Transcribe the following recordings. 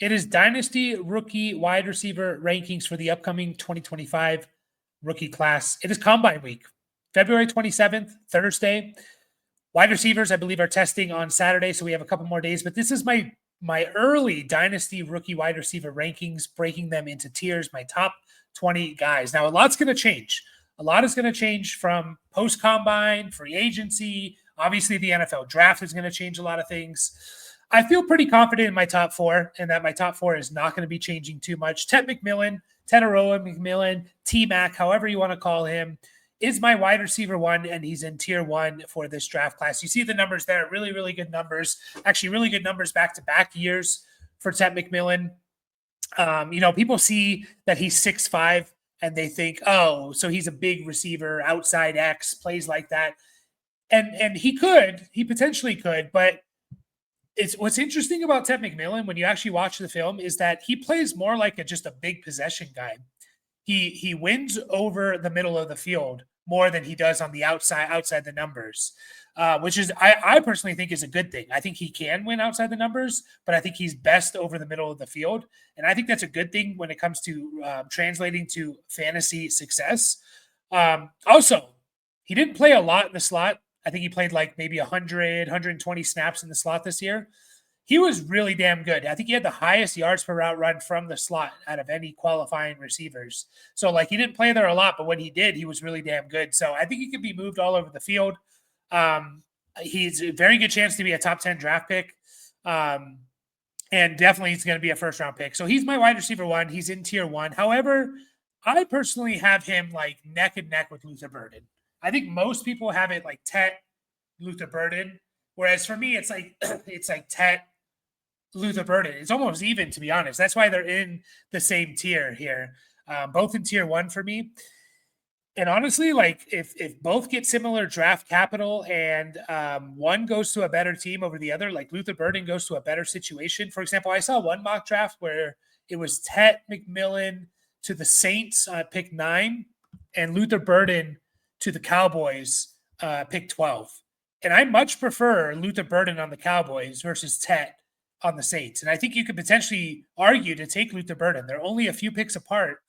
It is Dynasty rookie wide receiver rankings for the upcoming 2025 rookie class. It is Combine Week, February 27th, Thursday. Wide receivers, I believe, are testing on Saturday, so we have a couple more days. But this is my early Dynasty rookie wide receiver rankings, breaking them into tiers, my top 20 guys. Now, a lot's going to change. A lot is going to change from post combine, free agency. Obviously, the NFL draft is going to change a lot of things. I feel pretty confident in my top four, and that my top four is not going to be changing too much. Ted McMillan, Tenaroa McMillan, T Mac, however you want to call him, is my wide receiver one, and he's in tier one for this draft class. You see the numbers there, really, really good numbers. Actually, really good numbers back-to-back years for Ted McMillan. People see that he's 6'5", and they think, oh, so he's a big receiver, outside X, plays like that. And he potentially could, but it's what's interesting about Ted McMillan when you actually watch the film is that he plays more like just a big possession guy. He wins over the middle of the field more than he does on the outside the numbers, which is I personally think is a good thing. I think he can win outside the numbers, but I think he's best over the middle of the field, and I think that's a good thing when it comes to translating to fantasy success. Also, he didn't play a lot in the slot. I think he played like maybe 100, 120 snaps in the slot this year. He was really damn good. I think he had the highest yards per route run from the slot out of any qualifying receivers. So, like, he didn't play there a lot, but when he did, he was really damn good. So, I think he could be moved all over the field. He's a very good chance to be a top 10 draft pick. And definitely he's going to be a first-round pick. So, he's my wide receiver one. He's in tier one. However, I personally have him, like, neck and neck with Luther Burden. I think most people have it like Tet, Luther Burden. Whereas for me, it's like Tet, Luther Burden. It's almost even, to be honest. That's why they're in the same tier here, both in tier one for me. And honestly, like if both get similar draft capital and one goes to a better team over the other, like Luther Burden goes to a better situation. For example, I saw one mock draft where it was Tet McMillan to the Saints pick 9 and Luther Burden to the Cowboys pick 12. And I much prefer Luther Burden on the Cowboys versus Tet on the Saints. And I think you could potentially argue to take Luther Burden. They're only a few picks apart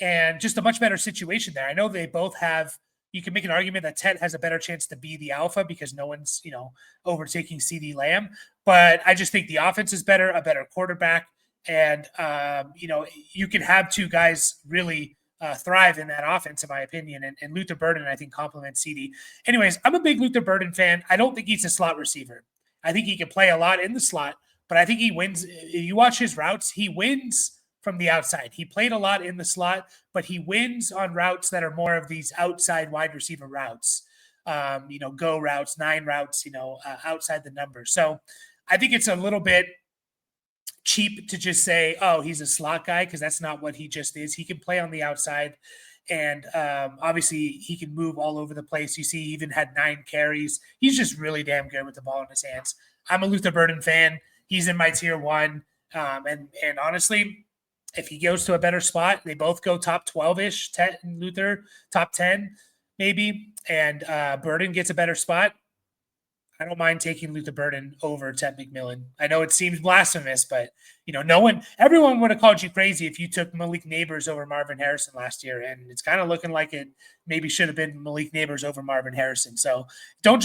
and just a much better situation there. I know they both have, you can make an argument that Tet has a better chance to be the alpha because no one's, overtaking CeeDee Lamb. But I just think the offense is better, a better quarterback. And, you can have two guys really thrive in that offense, in my opinion. And Luther Burden, I think, complements CeeDee. Anyways, I'm a big Luther Burden fan. I don't think he's a slot receiver. I think he can play a lot in the slot, but I think he wins. You watch his routes, he wins from the outside. He played a lot in the slot, but he wins on routes that are more of these outside wide receiver routes, go routes, 9 routes, outside the numbers. So I think it's a little bit cheap to just say, oh, he's a slot guy, because that's not what he just is. He can play on the outside, and obviously he can move all over the place. You see, he even had 9 carries. He's just really damn good with the ball in his hands. I'm a Luther Burden fan. He's in my tier one. And honestly, if he goes to a better spot, they both go top 12-ish, Tet and Luther, top 10 maybe, and Burden gets a better spot, I don't mind taking Luther Burden over Ted McMillan. I know it seems blasphemous, but everyone would have called you crazy if you took Malik Neighbors over Marvin Harrison last year, and it's kind of looking like it maybe should have been Malik Neighbors over Marvin Harrison. So don't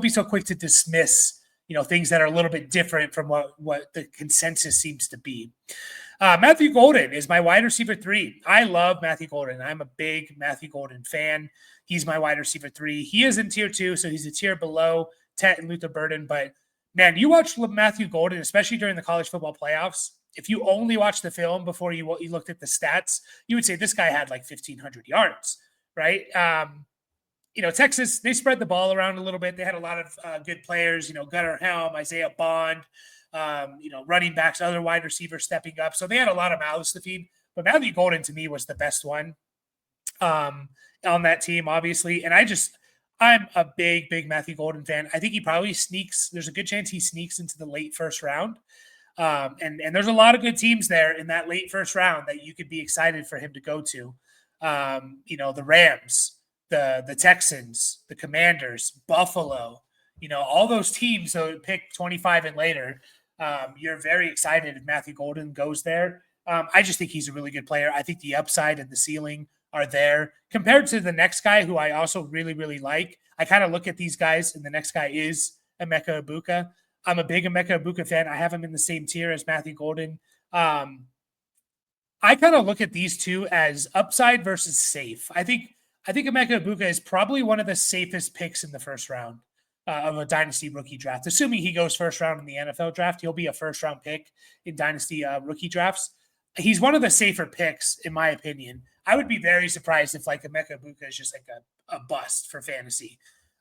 be so quick to dismiss things that are a little bit different from what the consensus seems to be. Matthew Golden is my wide receiver 3. I love Matthew Golden. I'm a big Matthew Golden fan. He's my wide receiver 3. He is in tier 2, so he's a tier below Tet and Luther Burden. But man, you watch Matthew Golden, especially during the college football playoffs. If you only watched the film before you looked at the stats, you would say this guy had like 1,500 yards, right? Texas, they spread the ball around a little bit. They had a lot of good players, Gunnar Helm, Isaiah Bond, running backs, other wide receivers stepping up. So they had a lot of mouths to feed. But Matthew Golden, to me, was the best one on that team, obviously. And I'm a big, big Matthew Golden fan. I think he probably sneaks. There's a good chance he sneaks into the late first round. And there's a lot of good teams there in that late first round that you could be excited for him to go to. The Rams, the Texans, the Commanders, Buffalo, all those teams that pick 25 and later. you're very excited if Matthew Golden goes there. I just think he's a really good player. I think the upside and the ceiling are there compared to the next guy who I also really, really like. I kind of look at these guys, and the next guy is Emeka Ibuka. I'm a big Emeka Ibuka fan. I have him in the same tier as Matthew Golden. I kind of look at these two as upside versus safe. I think Emeka Ibuka is probably one of the safest picks in the first round of a Dynasty rookie draft. Assuming he goes first round in the NFL draft, he'll be a first round pick in Dynasty rookie drafts. He's one of the safer picks, in my opinion. I would be very surprised if like Emeka Ibuka is just like a bust for fantasy.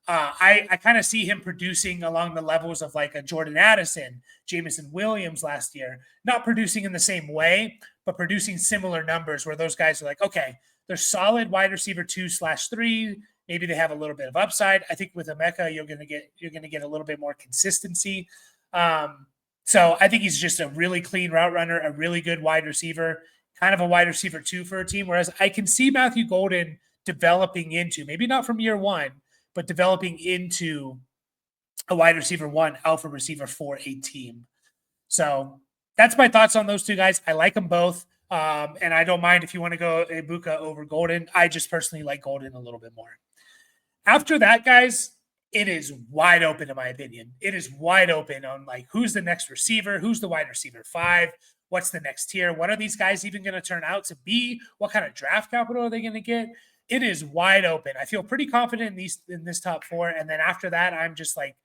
I kind of see him producing along the levels of like a Jordan Addison, Jameson Williams last year, not producing in the same way, but producing similar numbers where those guys are like, okay, they're solid wide receiver 2/3. Maybe they have a little bit of upside. I think with Emeka, you're gonna get a little bit more consistency. So I think he's just a really clean route runner, a really good wide receiver, kind of a wide receiver 2 for a team. Whereas I can see Matthew Golden developing into, maybe not from year 1, but developing into a wide receiver 1, alpha receiver for a team. So that's my thoughts on those two guys. I like them both. And I don't mind if you want to go Ibuka over Golden. I just personally like Golden a little bit more. After that, guys, it is wide open, in my opinion. It is wide open on like who's the next receiver, who's the wide receiver 5, what's the next tier, what are these guys even going to turn out to be, what kind of draft capital are they going to get? It is wide open. I feel pretty confident in this top 4, and then after that, I'm just like,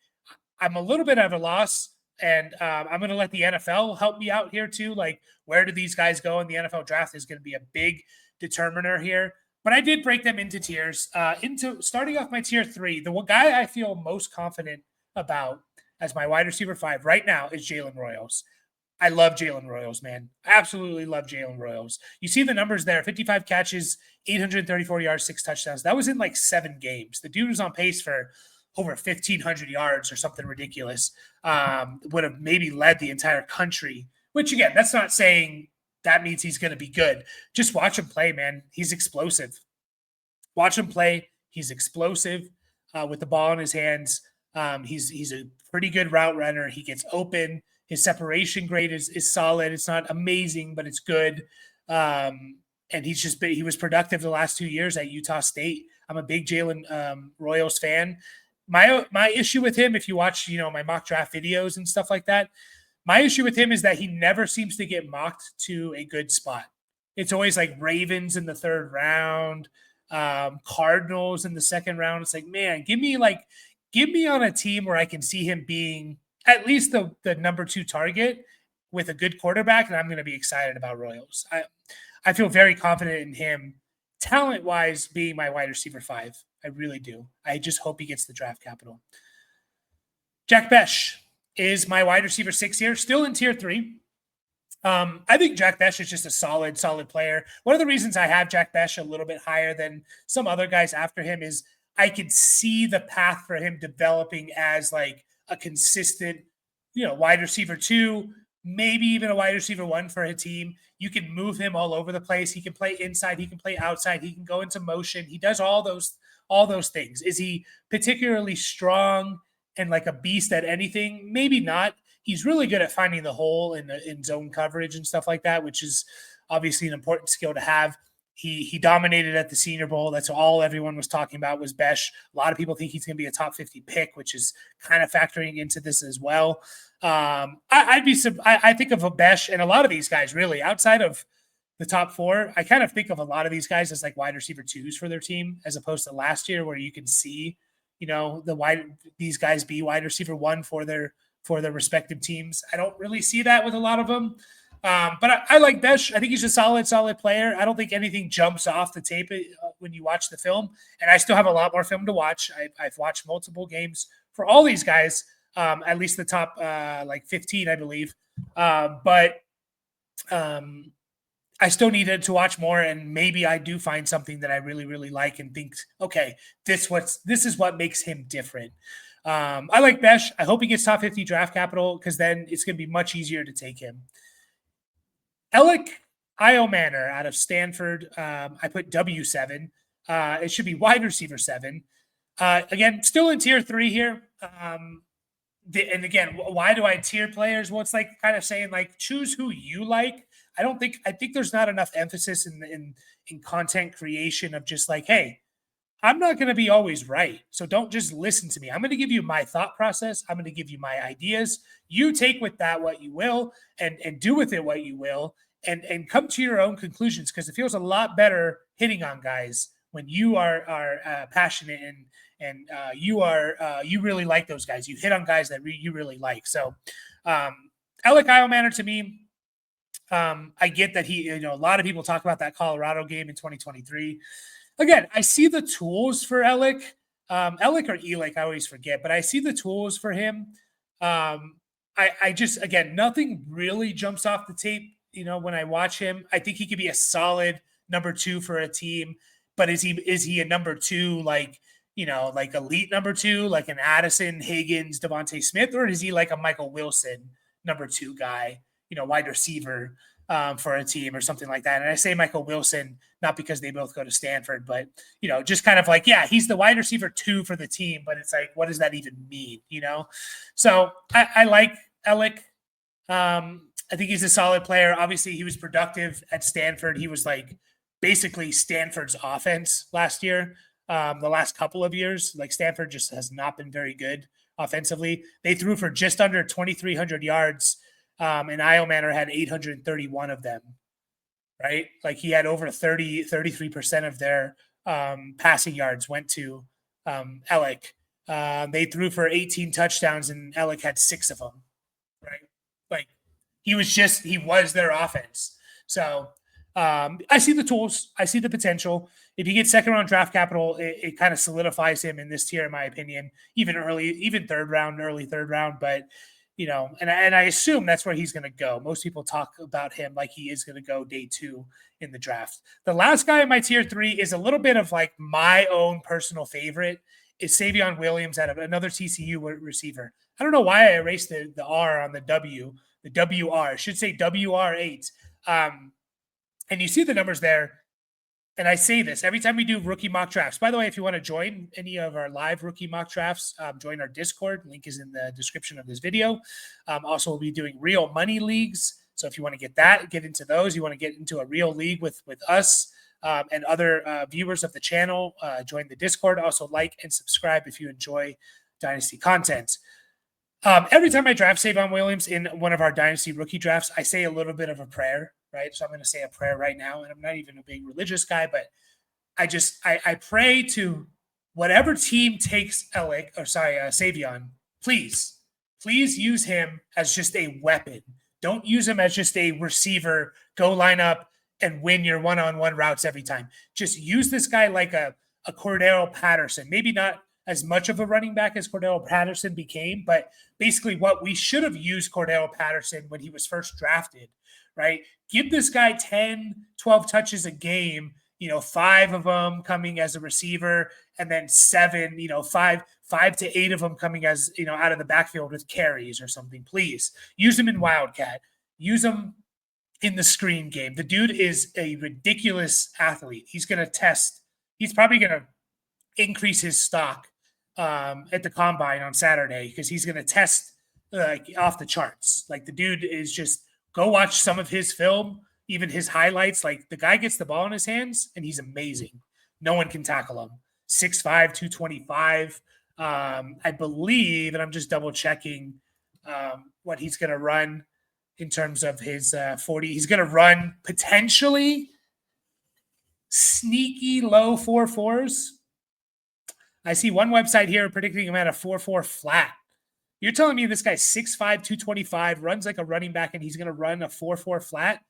I'm a little bit at a loss, and I'm going to let the NFL help me out here too. Like, where do these guys go in the NFL draft is going to be a big determiner here. But I did break them into tiers. Into starting off my tier 3, the guy I feel most confident about as my wide receiver 5 right now is Jalen Royals. I love Jalen Royals, man. I absolutely love Jalen Royals. You see the numbers there: 55 catches, 834 yards, 6 touchdowns. That was in like 7 games. The dude was on pace for over 1,500 yards or something ridiculous. Would have maybe led the entire country, which again, that's not saying that means he's going to be good. Just watch him play, man. He's explosive. Watch him play. He's explosive with the ball in his hands. He's a pretty good route runner. He gets open. His separation grade is solid. It's not amazing, but it's good. And he was productive the last 2 years at Utah State. I'm a big Jalen Royals fan. My issue with him, if you watch, my mock draft videos and stuff like that, my issue with him is that he never seems to get mocked to a good spot. It's always like Ravens in the 3rd round, Cardinals in the 2nd round. It's like, man, give me on a team where I can see him being at least the number 2 target with a good quarterback, and I'm going to be excited about Royals. I feel very confident in him, talent-wise, being my wide receiver 5. I really do. I just hope he gets the draft capital. Jack Besh is my wide receiver 6 here, still in tier 3. I think Jack Besh is just a solid player. One of the reasons I have Jack Besh a little bit higher than some other guys after him is I could see the path for him developing as like a consistent, wide receiver 2, maybe even a wide receiver 1 for a team. You can move him all over the place. He can play inside. He can play outside. He can go into motion. He does all those things. Is he particularly strong and like a beast at anything? Maybe not. He's really good at finding the hole in zone coverage and stuff like that, which is obviously an important skill to have. He dominated at the Senior Bowl. That's all everyone was talking about was Besh. A lot of people think he's going to be a top 50 pick, which is kind of factoring into this as well. I think of a Besh and a lot of these guys really outside of the top 4. I kind of think of a lot of these guys as like wide receiver 2s for their team, as opposed to last year where you can see, these guys be wide receiver 1 for their respective teams. I don't really see that with a lot of them. But I like Besh. I think he's a solid player. I don't think anything jumps off the tape when you watch the film. And I still have a lot more film to watch. I've watched multiple games for all these guys, at least the top 15, I believe. But I still needed to watch more, and maybe I do find something that I really, really like and think, okay, this is what makes him different. I like Besh. I hope he gets top 50 draft capital because then it's going to be much easier to take him. Alec Iomanner out of Stanford. I put W7. It should be wide receiver 7. Again, still in tier 3 here. and again, why do I tier players? Well, it's like kind of saying like choose who you like. I think there's not enough emphasis in content creation of just like, hey, I'm not going to be always right. So don't just listen to me. I'm going to give you my thought process. I'm going to give you my ideas. You take with that what you will and do with it what you will and come to your own conclusions because it feels a lot better hitting on guys when you are passionate and you really like those guys. You hit on guys that you really like. So Alec Eilmanner to me, I get that a lot of people talk about that Colorado game in 2023. Again, I see the tools for Elick. Elick or Elick, I always forget, but I see the tools for him. I just, again, nothing really jumps off the tape, when I watch him. I think he could be a solid number 2 for a team, but is he a number 2 like elite number 2, like an Addison, Higgins, Devontae Smith, or is he like a Michael Wilson number 2 guy, wide receiver for a team or something like that? And I say Michael Wilson not because they both go to Stanford, but just kind of like, yeah, he's the wide receiver 2 for the team, but it's like, what does that even mean? So I like Elick. I think he's a solid player. Obviously, he was productive at Stanford. He was like basically Stanford's offense last year. The last couple of years, like Stanford just has not been very good offensively. They threw for just under 2,300 yards, and Eilmanner had 831 of them, right? Like he had over 33% of their passing yards went to Elick. They threw for 18 touchdowns, and Elick had 6 of them, right? Like he was their offense. So I see the tools. I see the potential. If he gets second-round draft capital, it kind of solidifies him in this tier, in my opinion, even early third round. But, and I assume that's where he's going to go. Most people talk about him like he is going to go day 2 in the draft. The last guy in my tier 3 is a little bit of like my own personal favorite. Is Savion Williams out of another TCU receiver. I don't know why I erased the R on the W. The WR. Should say WR8. And you see the numbers there. And I say this every time we do rookie mock drafts. By the way, if you want to join any of our live rookie mock drafts, join our Discord. Link is in the description of this video. Also, we'll be doing real money leagues. So if you want to get into those, you want to get into a real league with us and other viewers of the channel, join the Discord. Also, like and subscribe if you enjoy Dynasty content. Every time I draft Savion Williams in one of our Dynasty rookie drafts, I say a little bit of a prayer, right? So I'm going to say a prayer right now, and I'm not even a big religious guy, but I pray to whatever team takes Savion, please use him as just a weapon. Don't use him as just a receiver. Go line up and win your one-on-one routes every time. Just use this guy like a Cordero Patterson. Maybe not as much of a running back as Cordero Patterson became, but basically what we should have used Cordero Patterson when he was first drafted, right? Give this guy 10, 12 touches a game, 5 of them coming as a receiver, and then 7, 5 to 8 of them coming as, out of the backfield with carries or something. Please use him in Wildcat. Use him in the screen game. The dude is a ridiculous athlete. He's going to test. He's probably going to increase his stock at the combine on Saturday because he's going to test off the charts. Like the dude is just go watch some of his film, even his highlights. Like the guy gets the ball in his hands and he's amazing. No one can tackle him. 6'5", 225. I believe, and I'm just double checking what he's going to run in terms of his 40. He's going to run potentially sneaky low 4.4s. I see one website here predicting him at a 4.4 flat. You're telling me this guy's 6'5", 225, runs like a running back, and he's going to run a 4.4 flat?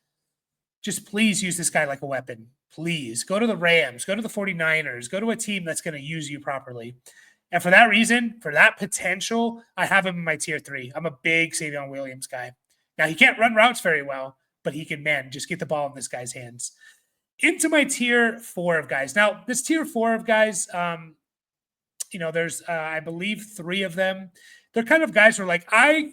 Just please use this guy like a weapon. Please. Go to the Rams. Go to the 49ers. Go to a team that's going to use you properly. And for that reason, for that potential, I have him in my tier 3. I'm a big Savion Williams guy. Now, he can't run routes very well, but he can, just get the ball in this guy's hands. Into my tier 4 of guys. Now, this tier 4 of guys, there's, I believe, 3 of them they're kind of guys who are like, I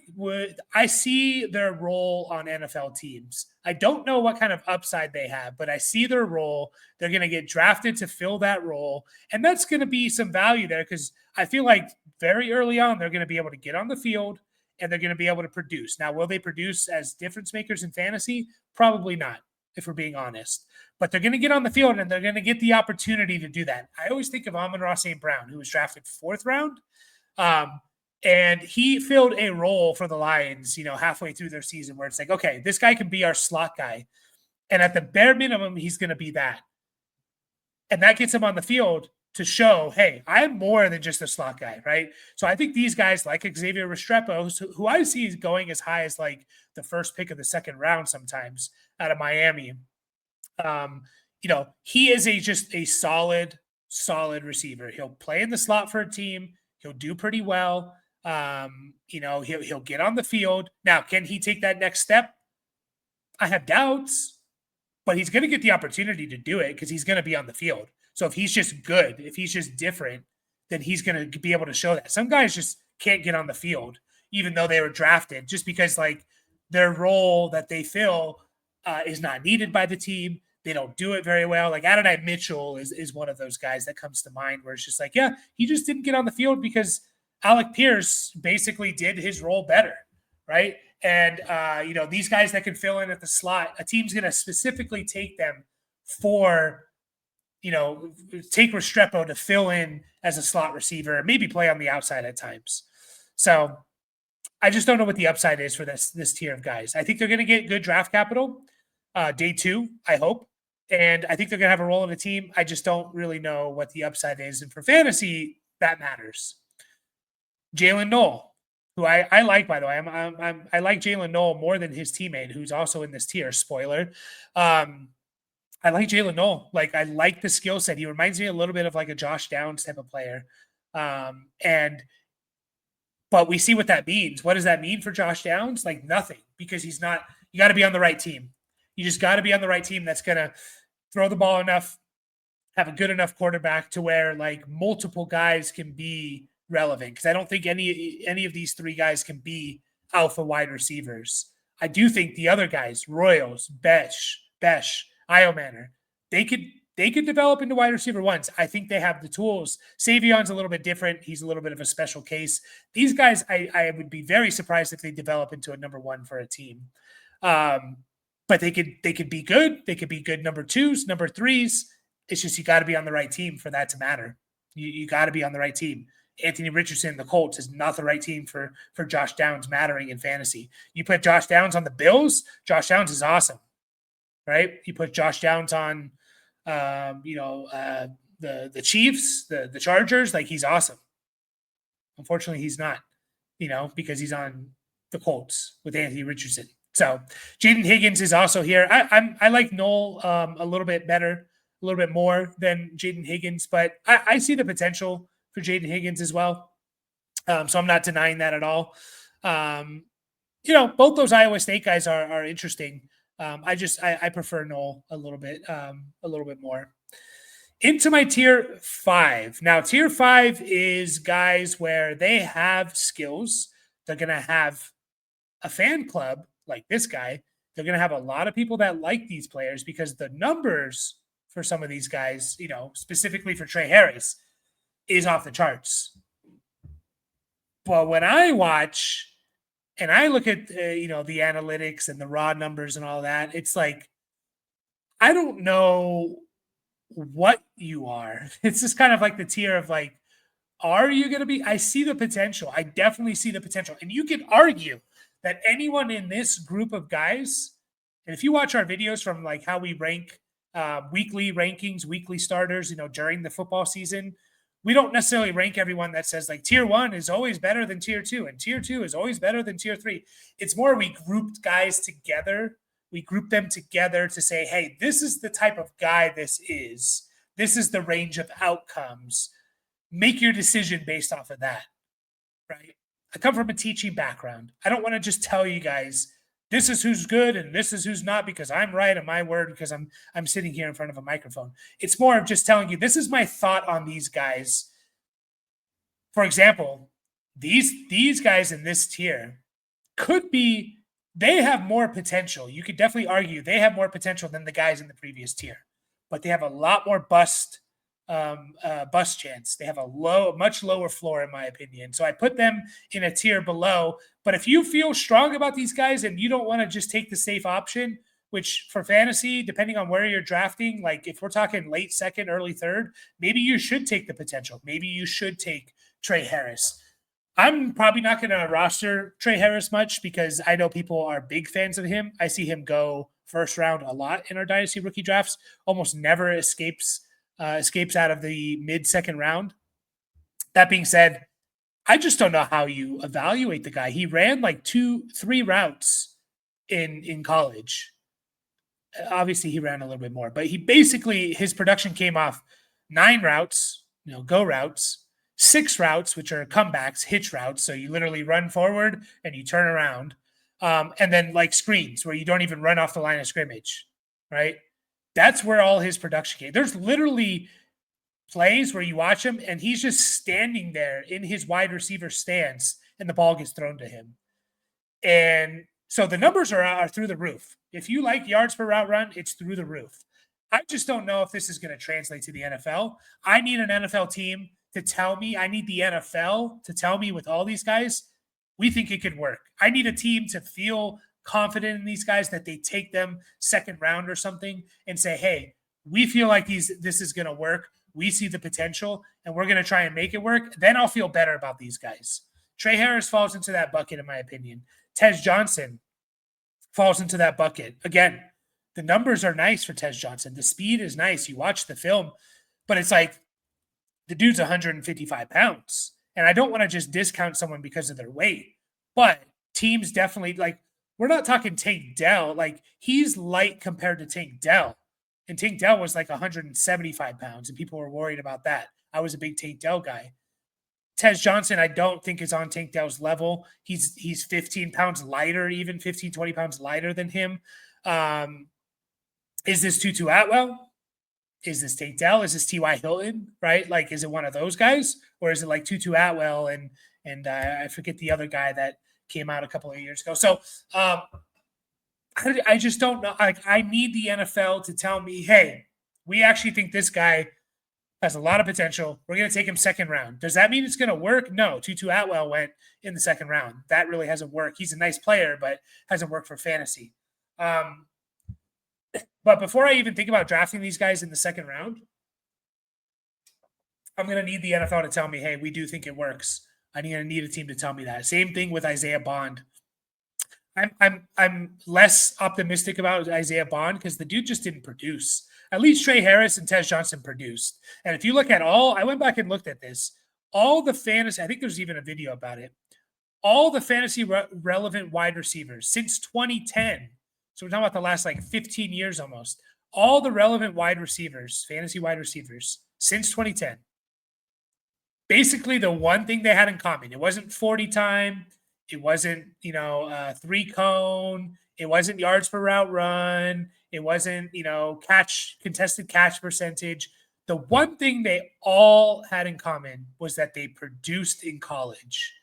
see their role on NFL teams. I don't know what kind of upside they have, but I see their role. They're going to get drafted to fill that role. And that's going to be some value there because I feel like very early on, they're going to be able to get on the field and they're going to be able to produce. Now, will they produce as difference makers in fantasy? Probably not, if we're being honest. But they're going to get on the field and they're going to get the opportunity to do that. I always think of Amon-Ra St. Brown, who was drafted 4th round. And he filled a role for the Lions, halfway through their season where it's like, okay, this guy can be our slot guy. And at the bare minimum, he's going to be that. And that gets him on the field to show, hey, I'm more than just a slot guy, right? So I think these guys like Xavier Restrepo, who I see is going as high as like the first pick of the 2nd round sometimes out of Miami. He is just a solid receiver. He'll play in the slot for a team. He'll do pretty well. He'll get on the field. Now, can he take that next step? I have doubts, but he's going to get the opportunity to do it because he's going to be on the field. So if he's just good, if he's just different, then he's going to be able to show that. Some guys just can't get on the field, even though they were drafted, just because like their role that they fill is not needed by the team. They don't do it very well. Like Adonai Mitchell is one of those guys that comes to mind where it's just like, yeah, he just didn't get on the field because Alec Pierce basically did his role better, right? And, these guys that can fill in at the slot, a team's going to specifically take them for, take Restrepo to fill in as a slot receiver, maybe play on the outside at times. So I just don't know what the upside is for this tier of guys. I think they're going to get good draft capital day 2, I hope. And I think they're going to have a role in the team. I just don't really know what the upside is. And for fantasy, that matters. Jalen Noel, who I like, by the way. I like Jalen Noel more than his teammate, who's also in this tier. Spoiler. I like Jalen Noel. Like, I like the skill set. He reminds me a little bit of like a Josh Downs type of player. But we see what that means. What does that mean for Josh Downs? Like nothing, because he's not, you got to be on the right team. You just got to be on the right team that's going to throw the ball enough, have a good enough quarterback to where like multiple guys can be relevant. Because I don't think any of these 3 guys can be alpha wide receivers. I do think the other guys, Royals, Besh, Iomanner, they could develop into wide receiver 1s. I think they have the tools. Savion's a little bit different. He's a little bit of a special case. These guys, I would be very surprised if they develop into a number 1 for a team. But they could be good. They could be good number 2s, number 3s. It's just you got to be on the right team for that to matter. You got to be on the right team. Anthony Richardson, the Colts, is not the right team for Josh Downs mattering in fantasy. You put Josh Downs on the Bills, Josh Downs is awesome, right? You put Josh Downs on, the Chiefs, the Chargers, like he's awesome. Unfortunately, he's not, because he's on the Colts with Anthony Richardson. So Jaden Higgins is also here. I like Noel a little bit better, a little bit more than Jaden Higgins, but I see the potential for Jaden Higgins as well. So I'm not denying that at all. Both those Iowa State guys are interesting. I prefer Noel a little bit more. Into my tier 5. Now, tier 5 is guys where they have skills. They're going to have a fan club like this guy. They're going to have a lot of people that like these players because the numbers for some of these guys, specifically for Trey Harris, is off the charts. But when I watch and I look at, the analytics and the raw numbers and all that, it's like, I don't know what you are. It's just kind of like the tier of like, are you going to be? I see the potential. I definitely see the potential. And you can argue that anyone in this group of guys, and if you watch our videos from like how we rank weekly rankings, weekly starters, during the football season, we don't necessarily rank everyone that says like tier 1 is always better than tier 2 and tier 2 is always better than tier 3. It's more we grouped guys together. We group them together to say, hey, this is the type of guy this is. This is the range of outcomes. Make your decision based off of that, right? I come from a teaching background. I don't want to just tell you guys this is who's good and this is who's not because I'm right on my word because I'm sitting here in front of a microphone. It's more of just telling you this is my thought on these guys. For example, These guys in this tier could be, they have more potential. You could definitely argue they have more potential than the guys in the previous tier, but they have a lot more bust chance. They have much lower floor, in my opinion. So I put them in a tier below. But if you feel strong about these guys and you don't want to just take the safe option, which for fantasy, depending on where you're drafting, like if we're talking late second, early third, maybe you should take the potential. Maybe you should take Trey Harris. I'm probably not going to roster Trey Harris much because I know people are big fans of him. I see him go first round a lot in our Dynasty rookie drafts. Almost never escapes out of the mid-second round. That being said, I just don't know how you evaluate the guy. He ran like 2-3 routes in college. Obviously, he ran a little bit more, but his production came off 9 routes, go routes, 6 routes, which are comebacks, hitch routes. So you literally run forward and you turn around. And then like screens where you don't even run off the line of scrimmage, right? That's where all his production came. There's literally plays where you watch him and he's just standing there in his wide receiver stance and the ball gets thrown to him. And so the numbers are through the roof. If you like yards per route run, it's through the roof. I just don't know if this is going to translate to the NFL. I need an NFL team to tell me, I need the NFL to tell me with all these guys, we think it could work. I need a team to feel confident in these guys that they take them second round or something and say, hey, we feel like this is going to work. We see the potential and we're going to try and make it work. Then I'll feel better about these guys. Trey Harris falls into that bucket, in my opinion. Tez Johnson falls into that bucket. Again, the numbers are nice for Tez Johnson. The speed is nice. You watch the film, but it's like the dude's 155 pounds. And I don't want to just discount someone because of their weight, but teams definitely, like, we're not talking Tank Dell. Like, he's light compared to Tank Dell. And Tank Dell was like 175 pounds, and people were worried about that. I was a big Tank Dell guy. Tez Johnson, I don't think is on Tank Dell's level. He's 15 pounds lighter, even 15, 20 pounds lighter than him. Is this Tutu Atwell? Is this Tank Dell? Is this T.Y. Hilton? Right? Like, is it one of those guys? Or is it like Tutu Atwell and I forget the other guy that came out a couple of years ago. So I just don't know. Like, I need the NFL to tell me, hey, we actually think this guy has a lot of potential. We're going to take him second round. Does that mean it's going to work? No. Tutu Atwell went in the second round. That really hasn't worked. He's a nice player, but hasn't worked for fantasy. But before I even think about drafting these guys in the second round, I'm going to need the NFL to tell me, hey, we do think it works. I'm going to need a team to tell me that. Same thing with Isaiah Bond. I'm less optimistic about Isaiah Bond because the dude just didn't produce. At least Trey Harris and Tez Johnson produced. And if you look at I went back and looked at this, all the fantasy, I think there's even a video about it, all the fantasy relevant wide receivers since 2010. So we're talking about the last like 15 years almost. All the relevant wide receivers, fantasy wide receivers since 2010. Basically, the one thing they had in common, it wasn't 40 time. It wasn't, 3-cone. It wasn't yards per route run. It wasn't, contested catch percentage. The one thing they all had in common was that they produced in college.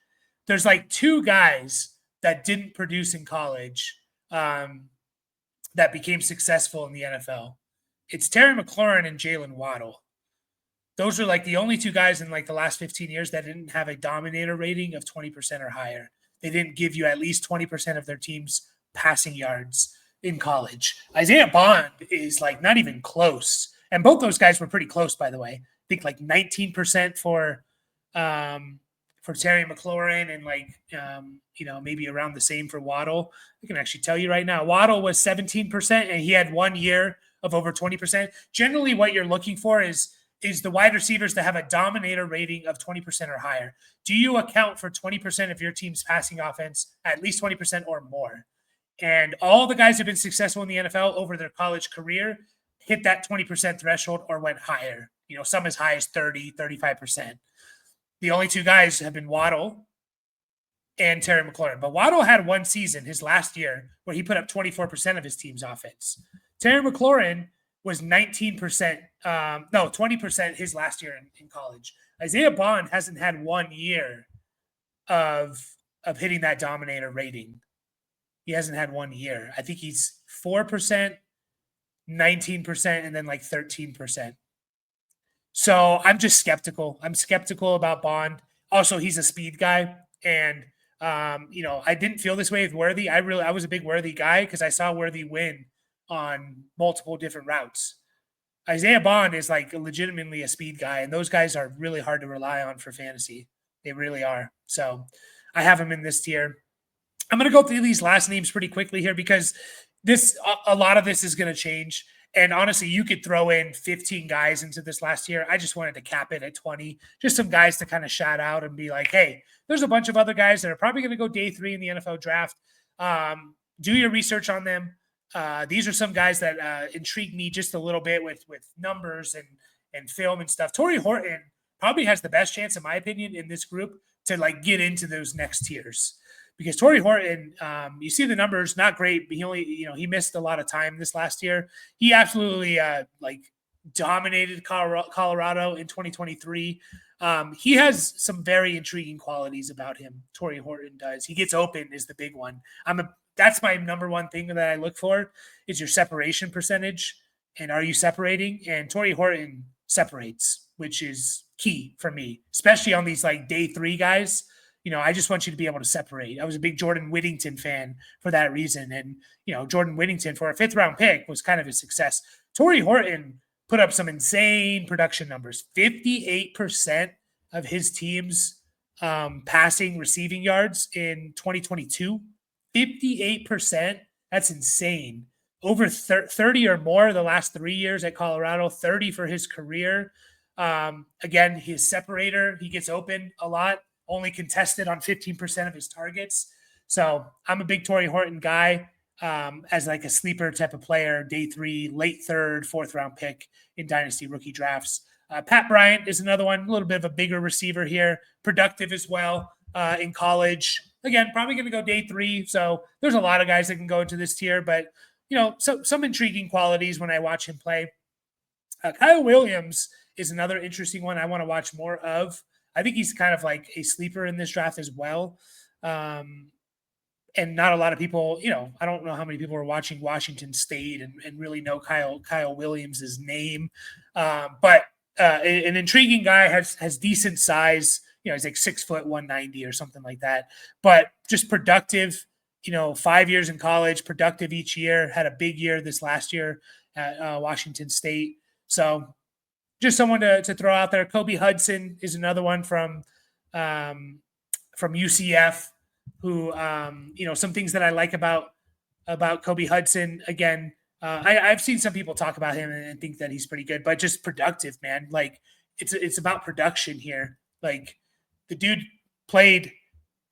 There's like 2 guys that didn't produce in college that became successful in the NFL. It's Terry McLaurin and Jalen Waddle. Those are like the only 2 guys in like the last 15 years that didn't have a dominator rating of 20% or higher. They didn't give you at least 20% of their team's passing yards in college. Isaiah Bond is like not even close. And both those guys were pretty close, by the way. I think like 19% for Terry McLaurin and like, maybe around the same for Waddle. I can actually tell you right now, Waddle was 17% and he had 1 year of over 20%. Generally what you're looking for is the wide receivers that have a dominator rating of 20% or higher. Do you account for 20% of your team's passing offense, at least 20% or more? And all the guys who have been successful in the NFL over their college career hit that 20% threshold or went higher. Some as high as 30, 35%. The only 2 guys have been Waddle and Terry McLaurin. But Waddle had 1 season, his last year, where he put up 24% of his team's offense. Terry McLaurin was 20% his last year in college. Isaiah Bond hasn't had 1 year of hitting that dominator rating. He hasn't had 1 year. I think he's 4%, 19%, and then like 13%. So I'm just skeptical. I'm skeptical about Bond. Also, he's a speed guy. And I didn't feel this way with Worthy. I was a big Worthy guy because I saw Worthy win on multiple different routes. Isaiah Bond is like legitimately a speed guy, and those guys are really hard to rely on for fantasy. They really are. So I have him in this tier. I'm going to go through these last names pretty quickly here because a lot of this is going to change. And honestly, you could throw in 15 guys into this last year. I just wanted to cap it at 20, just some guys to kind of shout out and be like, hey, there's a bunch of other guys that are probably going to go day 3 in the NFL draft. Do your research on them. These are some guys that intrigue me just a little bit with numbers and film and stuff. Torrey Horton probably has the best chance, in my opinion, in this group to like get into those next tiers. Because Torrey Horton, you see the numbers, not great. But he missed a lot of time this last year. He absolutely dominated Colorado in 2023. He has some very intriguing qualities about him. Torrey Horton does. He gets open is the big one. That's my number one thing that I look for is your separation percentage. And are you separating? And Torrey Horton separates, which is key for me, especially on these like day 3 guys. I just want you to be able to separate. I was a big Jordan Whittington fan for that reason. And, Jordan Whittington for a 5th round pick was kind of a success. Torrey Horton put up some insane production numbers. 58% of his team's passing receiving yards in 2022. 58%. That's insane. Over 30 or more the last 3 years at Colorado, 30 for his career. Again, his separator, he gets open a lot. Only contested on 15% of his targets. So I'm a big Torrey Horton guy as like a sleeper type of player, day 3, late 3rd, 4th round pick in Dynasty rookie drafts. Pat Bryant is another one, a little bit of a bigger receiver here, productive as well in college. Again, probably going to go day 3. So there's a lot of guys that can go into this tier, but some intriguing qualities when I watch him play. Kyle Williams is another interesting one I want to watch more of. I think he's kind of like a sleeper in this draft as well. And not a lot of people, I don't know how many people are watching Washington State and really know Kyle Williams' name. But an intriguing guy, has decent size. He's like 6 foot 190 or something like that. But just productive, 5 years in college, productive each year, had a big year this last year at Washington State. So just someone to throw out there. Kobe Hudson is another one from UCF who, some things that I like about Kobe Hudson. Again, I've seen some people talk about him and think that he's pretty good, but just productive, man. Like it's about production here. Like the dude played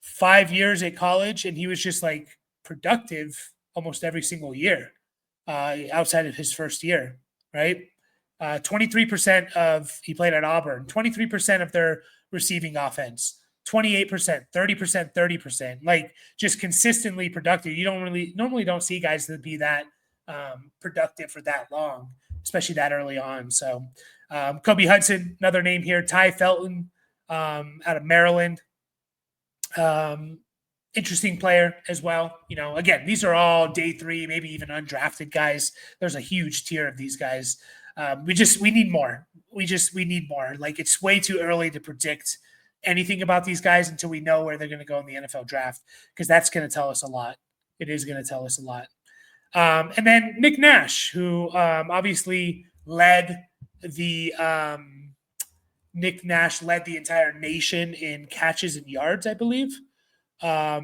5 years at college and he was just like productive almost every single year outside of his first year, right? 23% he played at Auburn, 23% of their receiving offense, 28%, 30%, 30%, like just consistently productive. You normally don't see guys that be that productive for that long, especially that early on. So Kobe Hudson, another name here, Ty Felton out of Maryland. Interesting player as well. Again, these are all day 3, maybe even undrafted guys. There's a huge tier of these guys. We need more. We need more. Like it's way too early to predict anything about these guys until we know where they're going to go in the NFL draft, because that's going to tell us a lot. It is going to tell us a lot. And then Nick Nash, who obviously led the entire nation in catches and yards, I believe. No,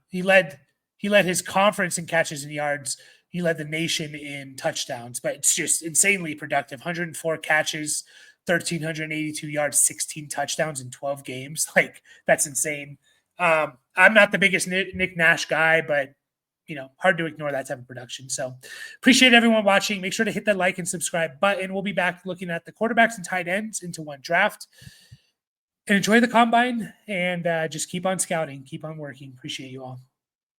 he led his conference in catches and yards. He led the nation in touchdowns, but it's just insanely productive. 104 catches, 1,382 yards, 16 touchdowns in 12 games. Like that's insane. I'm not the biggest Nick Nash guy, but hard to ignore that type of production. So appreciate everyone watching. Make sure to hit that like and subscribe button. We'll be back looking at the quarterbacks and tight ends into one draft. And enjoy the combine and just keep on scouting, keep on working. Appreciate you all.